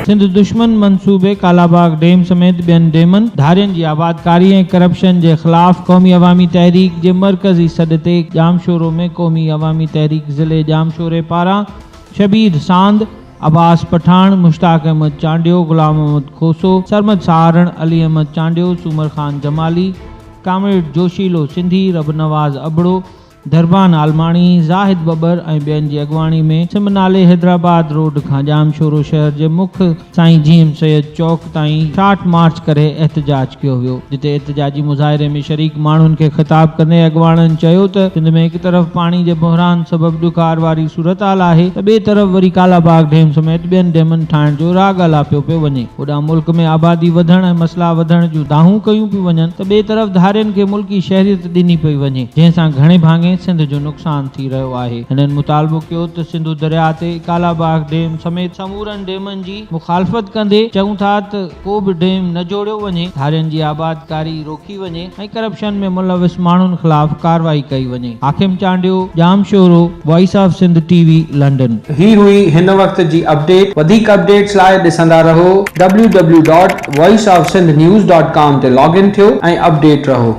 सिंध दुश्मन मंसूबे कालाबाग डैम समेत ॿियनि डैमनि धारियनि जी आबादकारी ऐं करप्शन जे ख़िलाफ़ क़ौमी अवामी तहरीक जे मरकज़ी सॾ ते जामशोरो में क़ौमी अवामी तहरीक ज़िले जामशोरे पारां शबीर सांद, अब्बास पठान, मुश्ताक अहमद चांडियो, गुलाम अहमद खोसो, सरमद सहारण, अली अहमद चांडियो, सूमर खान जमाली, कामरेड जोशीलो सिंधी, रब नवाज़ अबड़ो, दरबान आलमाणी, ज़ाहिद बबर ऐं ॿियनि जी अॻवाणी में सिम नाले हैदराबाद रोड खां जामशोरो शहर जे मुख्य साईं जीम सैयद चौक ताईं शार्ट मार्च करे एहतजाज कयो वियो, जिते एहतजाजी मुज़ाहिरे में शरीक माण्हुनि खे ख़िताब कंदे अॻवाणनि चयो त सिंध में हिकु तरफ़ पाणी जे बहिरान सबबु ॾुकार वारी सूरत हाल आहे त ॿिए तरफ़ वरी कालाबाग डैम समेत ॿियनि डैमनि ठाहिण जो राग अलापियो पियो वञे। होॾां मुल्क में आबादी वधण ऐं मसइला वधण जूं दाहूं कयूं पियूं वञनि त ॿिए तरफ़ धारियनि खे मुल्की शहरियत ॾिनी पई वञे, जंहिंसां घणे भाङे सिंध जो नुक़सान थी रहियो आहे। हिननि मुतालबो कयो त सिंधु दरिया ते कालाबाग डैम समेत समूरनि डैमनि जी मुखालफ़त कंदे चऊं था त को बि डैम न जोड़ियो वञे, धारियनि जी आबादकारी रोकी वञे ऐं करप्शन में मुलविस माण्हुनि ख़िलाफ़ कार्रवाई कई वञे। Hakim Chandio, Jamshoro, voice of Sindh TV, London. ही हुई हिन वक्त जी अपडेट। वधीक अपडेट्स लाइ ॾिसंदा रहो www.voiceofsindhnews.com ते लॉग इन थियो ऐं अपडेट रहो।